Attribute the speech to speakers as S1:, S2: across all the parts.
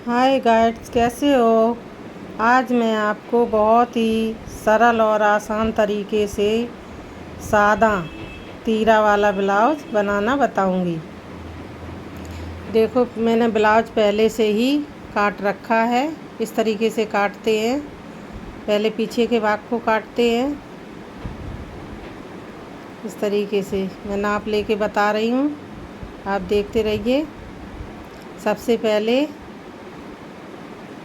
S1: हाय guides, कैसे हो। आज मैं आपको बहुत ही सरल और आसान तरीके से सादा तीरा वाला ब्लाउज बनाना बताऊंगी। देखो, मैंने ब्लाउज पहले से ही काट रखा है। इस तरीके से काटते हैं। पहले पीछे के भाग को काटते हैं। इस तरीके से मैं नाप लेके बता रही हूँ, आप देखते रहिए। सबसे पहले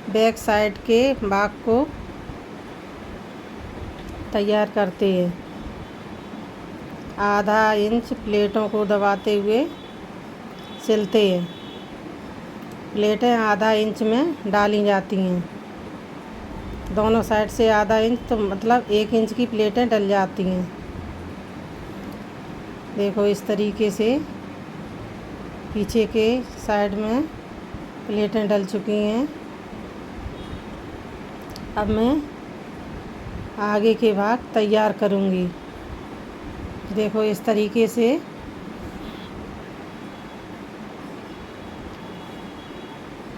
S1: बैक साइड के भाग को तैयार करते हैं। आधा इंच प्लेटों को दबाते हुए सिलते हैं। प्लेटें आधा इंच में डाली जाती हैं। दोनों साइड से आधा इंच, तो मतलब 1 इंच की प्लेटें डल जाती हैं। देखो, इस तरीके से पीछे के साइड में प्लेटें डल चुकी हैं। अब मैं आगे के भाग तैयार करूँगी। देखो, इस तरीके से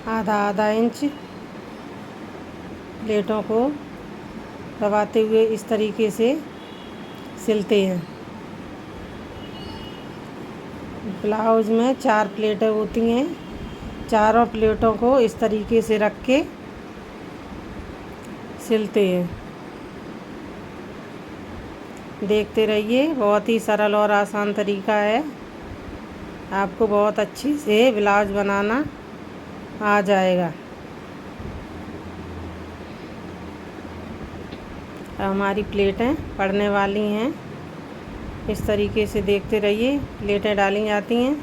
S1: आधा इंच प्लेटों को दबाते हुए इस तरीके से सिलते हैं। ब्लाउज में 4 प्लेटें होती हैं। चारों प्लेटों को इस तरीके से रख के सिलते हैं। देखते रहिए, बहुत ही सरल और आसान तरीका है। आपको बहुत अच्छे से ब्लाउज बनाना आ जाएगा। अब हमारी प्लेटें पड़ने वाली हैं। इस तरीके से देखते रहिए, प्लेटें डाली जाती हैं।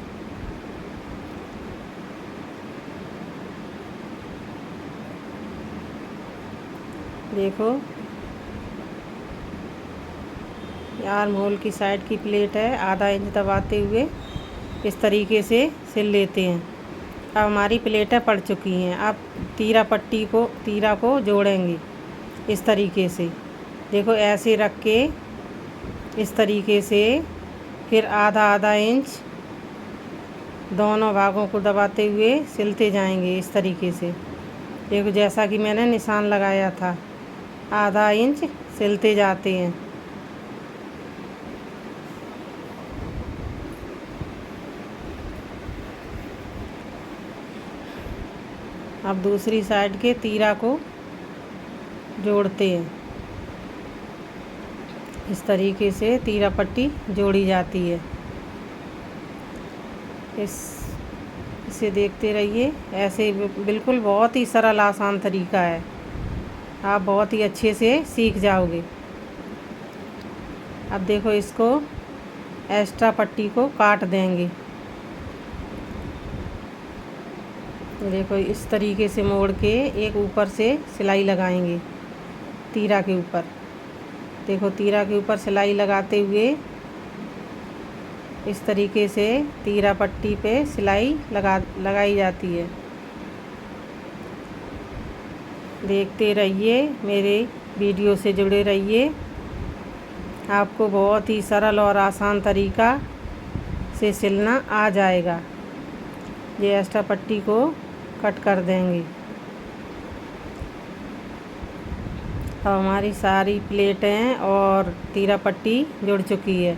S1: देखो, आर्म होल की साइड की प्लेट है। आधा इंच दबाते हुए इस तरीके से सिल लेते हैं। अब हमारी प्लेटें पड़ चुकी हैं। अब तीरा को जोड़ेंगे इस तरीके से। देखो, ऐसे रख के इस तरीके से फिर आधा इंच दोनों भागों को दबाते हुए सिलते जाएंगे इस तरीके से। देखो, जैसा कि मैंने निशान लगाया था, आधा इंच सिलते जाते हैं। अब दूसरी साइड के तीरा को जोड़ते हैं। इस तरीके से तीरा पट्टी जोड़ी जाती है। इसे देखते रहिए। ऐसे बिल्कुल बहुत ही सरल आसान तरीका है। आप बहुत ही अच्छे से सीख जाओगे। अब देखो, इसको एक्स्ट्रा पट्टी को काट देंगे। देखो, इस तरीके से मोड़ के एक ऊपर से सिलाई लगाएंगे तीरा के ऊपर। देखो, तीरा के ऊपर सिलाई लगाते हुए इस तरीके से तीरा पट्टी पे सिलाई लगाई जाती है। देखते रहिए, मेरे वीडियो से जुड़े रहिए। आपको बहुत ही सरल और आसान तरीका से सिलना आ जाएगा। ये एक्स्ट्रा पट्टी को कट कर देंगे। अब हमारी सारी प्लेटें और तीरा पट्टी जुड़ चुकी है।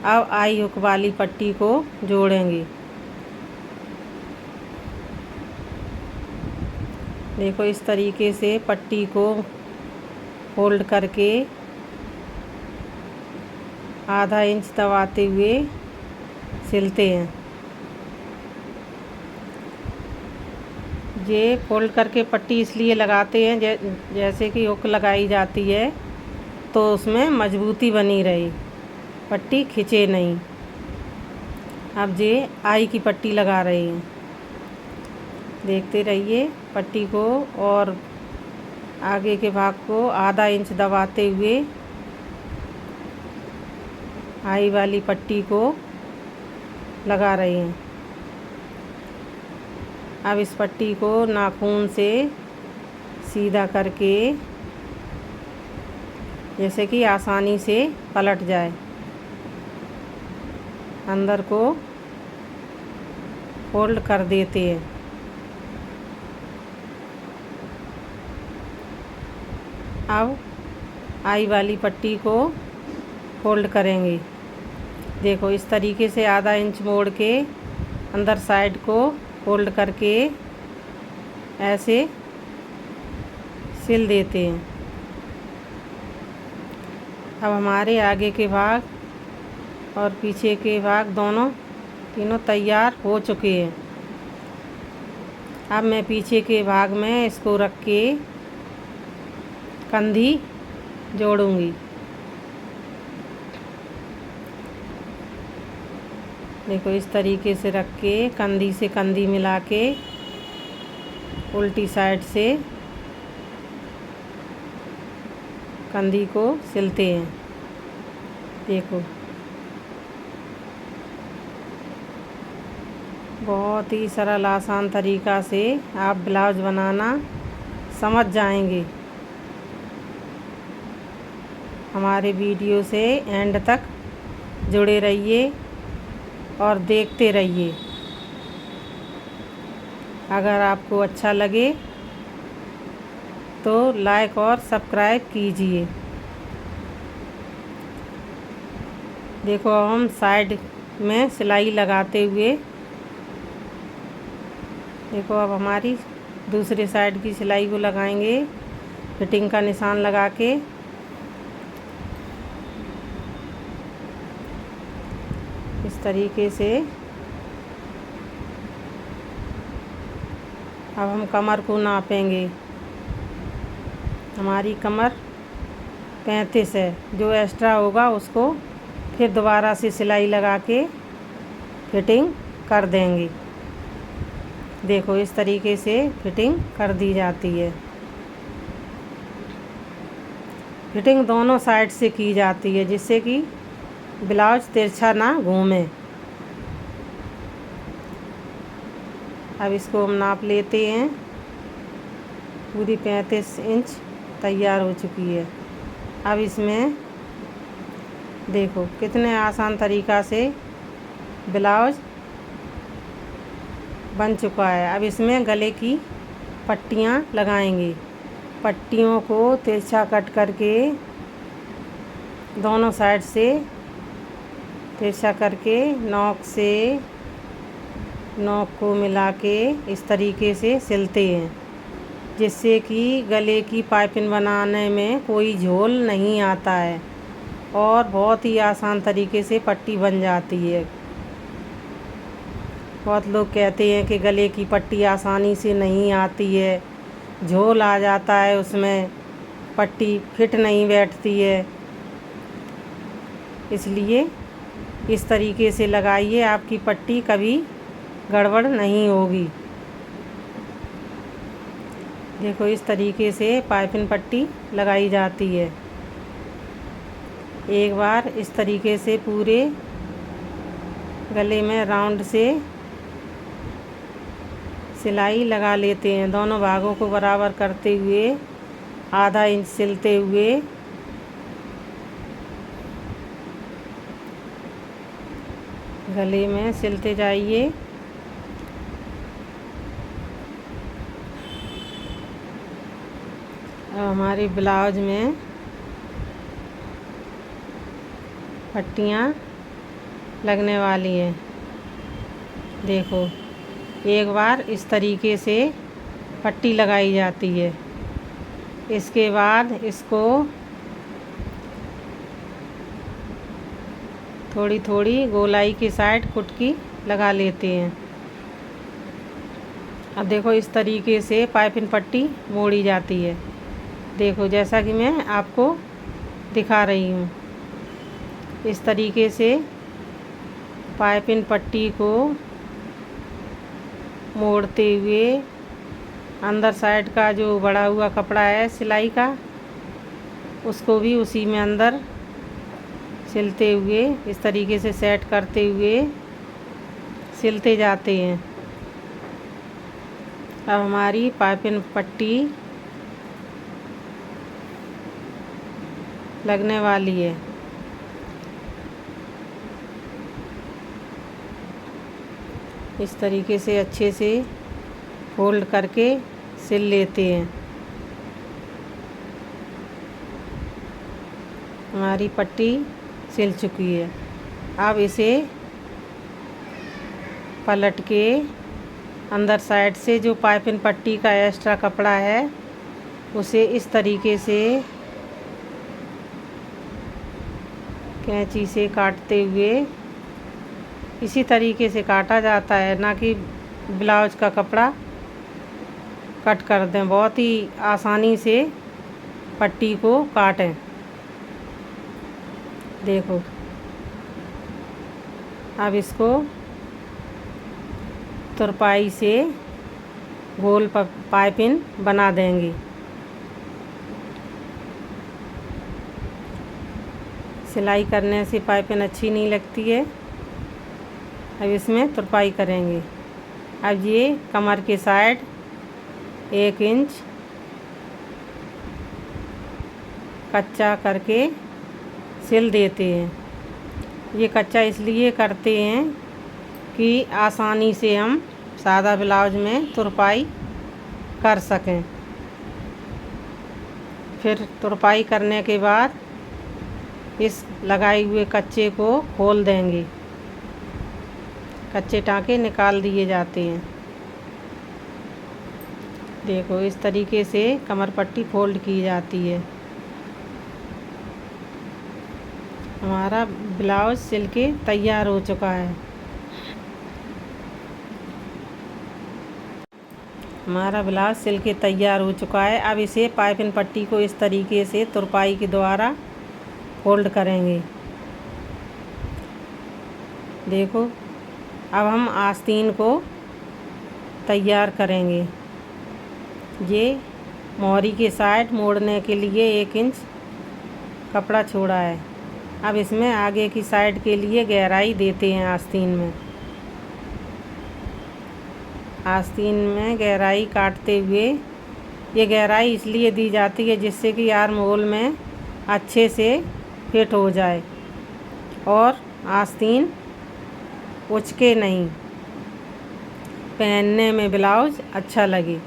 S1: अब आई हुक वाली पट्टी को जोड़ेंगे। देखो, इस तरीके से पट्टी को फोल्ड करके आधा इंच दबाते हुए सिलते हैं। ये फोल्ड करके पट्टी इसलिए लगाते हैं जैसे कि हुक लगाई जाती है तो उसमें मजबूती बनी रहे, पट्टी खिंचे नहीं। अब ये आई की पट्टी लगा रहे हैं। देखते रहिए पट्टी को, और आगे के भाग को आधा इंच दबाते हुए आई वाली पट्टी को लगा रहे हैं। अब इस पट्टी को नाखून से सीधा करके जैसे कि आसानी से पलट जाए, अंदर को फोल्ड कर देते हैं। अब आई वाली पट्टी को फोल्ड करेंगे। देखो इस तरीके से आधा इंच मोड़ के अंदर साइड को फोल्ड करके ऐसे सिल देते हैं। अब हमारे आगे के भाग और पीछे के भाग तीनों तैयार हो चुके हैं। अब मैं पीछे के भाग में इसको रख के कंधी जोड़ूंगी। देखो इस तरीके से रख के कंधी से कंधी मिला के उल्टी साइड से कंधी को सिलते हैं। देखो बहुत ही सरल आसान तरीका से आप ब्लाउज बनाना समझ जाएंगे। हमारे वीडियो से एंड तक जुड़े रहिए और देखते रहिए। अगर आपको अच्छा लगे तो लाइक और सब्सक्राइब कीजिए। देखो हम साइड में सिलाई लगाते हुए, देखो अब हमारी दूसरे साइड की सिलाई को लगाएंगे फिटिंग का निशान लगा के। इस तरीके से अब हम कमर को नापेंगे। हमारी कमर 35 है, जो एक्स्ट्रा होगा उसको फिर दोबारा से सिलाई लगा के फिटिंग कर देंगे। देखो इस तरीके से फिटिंग कर दी जाती है। फिटिंग दोनों साइड से की जाती है जिससे कि ब्लाउज तिरछा ना घूमे। अब इसको हम नाप लेते हैं। पूरी 35 इंच तैयार हो चुकी है। अब इसमें देखो कितने आसान तरीका से ब्लाउज बन चुका है। अब इसमें गले की पट्टियाँ लगाएंगे। पट्टियों को तिरछा कट करके दोनों साइड से तिरछा करके नोक को मिला के इस तरीके से सिलते हैं, जिससे कि गले की पाइपिंग बनाने में कोई झोल नहीं आता है और बहुत ही आसान तरीके से पट्टी बन जाती है। बहुत लोग कहते हैं कि गले की पट्टी आसानी से नहीं आती है, झोल आ जाता है, उसमें पट्टी फिट नहीं बैठती है। इसलिए इस तरीके से लगाइए, आपकी पट्टी कभी गड़बड़ नहीं होगी। देखो इस तरीके से पाइपिंग पट्टी लगाई जाती है। एक बार इस तरीके से पूरे गले में राउंड से सिलाई लगा लेते हैं। दोनों भागों को बराबर करते हुए आधा इंच सिलते हुए गले में सिलते जाइए। हमारी ब्लाउज में पट्टियाँ लगने वाली हैं। देखो एक बार इस तरीके से पट्टी लगाई जाती है। इसके बाद इसको थोड़ी थोड़ी गोलाई की साइड कुटकी लगा लेते हैं। अब देखो इस तरीके से पाइपिंग पट्टी मोड़ी जाती है। देखो जैसा कि मैं आपको दिखा रही हूँ, इस तरीके से पाइपिंग पट्टी को मोड़ते हुए अंदर साइड का जो बड़ा हुआ कपड़ा है सिलाई का, उसको भी उसी में अंदर सिलते हुए इस तरीके से सेट करते हुए सिलते जाते हैं। अब हमारी पाइपिंग पट्टी लगने वाली है। इस तरीके से अच्छे से फोल्ड करके सिल लेते हैं। हमारी पट्टी सिल चुकी है। अब इसे पलट के अंदर साइड से जो पाइपिंग पट्टी का एक्स्ट्रा कपड़ा है उसे इस तरीके से कैंची से काटते हुए, इसी तरीके से काटा जाता है, ना कि ब्लाउज का कपड़ा कट कर दें। बहुत ही आसानी से पट्टी को काटें। देखो, अब इसको तुरपाई से गोल पाइपिंग बना देंगे। सिलाई करने से पाइपिंग अच्छी नहीं लगती है। अब इसमें तुरपाई करेंगे। अब ये कमर के साइड 1 इंच कच्चा करके सिल देते हैं। ये कच्चा इसलिए करते हैं कि आसानी से हम सादा ब्लाउज में तुरपाई कर सकें। फिर तुरपाई करने के बाद इस लगाए हुए कच्चे को खोल देंगे। कच्चे टाँके निकाल दिए जाते हैं। देखो, इस तरीके से कमर पट्टी फोल्ड की जाती है। हमारा ब्लाउज सिल के तैयार हो चुका है। हमारा ब्लाउज सिल के तैयार हो चुका है। अब इसे पाइपिंग पट्टी को इस तरीके से तुरपाई के द्वारा फोल्ड करेंगे। देखो, अब हम आस्तीन को तैयार करेंगे। ये मोहरी के साइड मोड़ने के लिए 1 इंच कपड़ा छोड़ा है। अब इसमें आगे की साइड के लिए गहराई देते हैं आस्तीन में। आस्तीन में गहराई काटते हुए, ये गहराई इसलिए दी जाती है जिससे कि आर्म होल में अच्छे से फिट हो जाए और आस्तीन उचके नहीं, पहनने में ब्लाउज अच्छा लगे।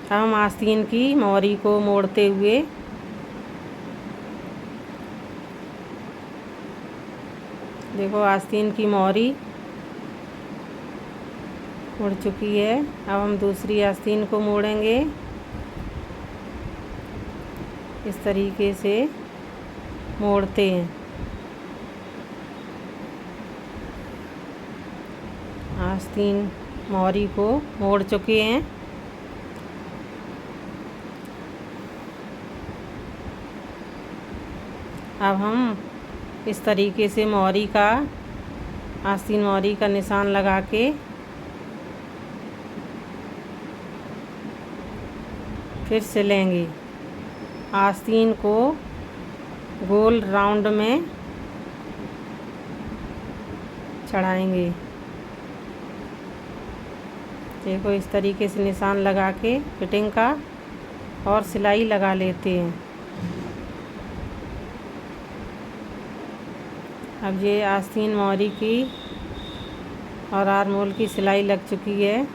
S1: हम आस्तीन की मोहरी को मोड़ते हुए देखो, आस्तीन की मोहरी मुड़ चुकी है। अब हम दूसरी आस्तीन को मोड़ेंगे। इस तरीके से मोड़ते हैं। आस्तीन मोहरी को मोड़ चुके हैं। अब हम इस तरीके से मोहरी का, आस्तीन मोहरी का निशान लगा के फिर सिलेंगे। आस्तीन को गोल राउंड में चढ़ाएंगे। देखो, इस तरीके से निशान लगा के फिटिंग का और सिलाई लगा लेते हैं। अब ये आस्तीन मोहरी की और आर्म होल की सिलाई लग चुकी है।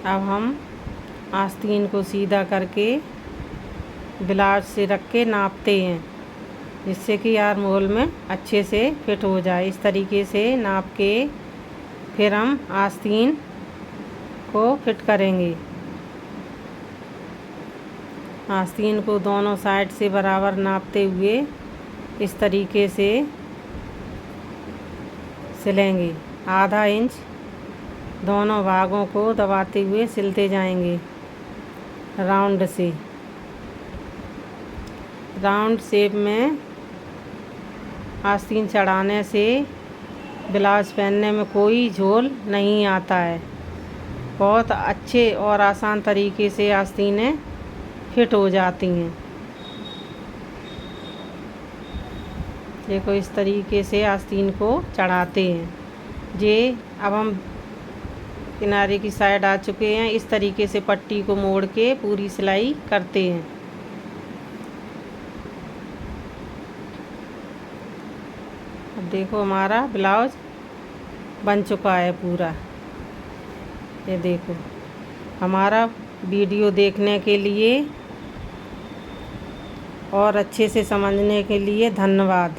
S1: अब हम आस्तीन को सीधा करके ब्लाउज से रख के नापते हैं, जिससे कि आर्म होल में अच्छे से फिट हो जाए। इस तरीके से नाप के फिर हम आस्तीन को फिट करेंगे। आस्तीन को दोनों साइड से बराबर नापते हुए इस तरीके से सिलेंगे। आधा इंच दोनों भागों को दबाते हुए सिलते जाएंगे राउंड से। राउंड शेप में आस्तीन चढ़ाने से ब्लाउज पहनने में कोई झोल नहीं आता है। बहुत अच्छे और आसान तरीके से आस्तीनें फिट हो जाती हैं। देखो, इस तरीके से आस्तीन को चढ़ाते हैं। ये अब हम किनारे की साइड आ चुके हैं। इस तरीके से पट्टी को मोड़ के पूरी सिलाई करते हैं। अब देखो हमारा ब्लाउज बन चुका है पूरा। ये देखो। हमारा वीडियो देखने के लिए और अच्छे से समझने के लिए धन्यवाद।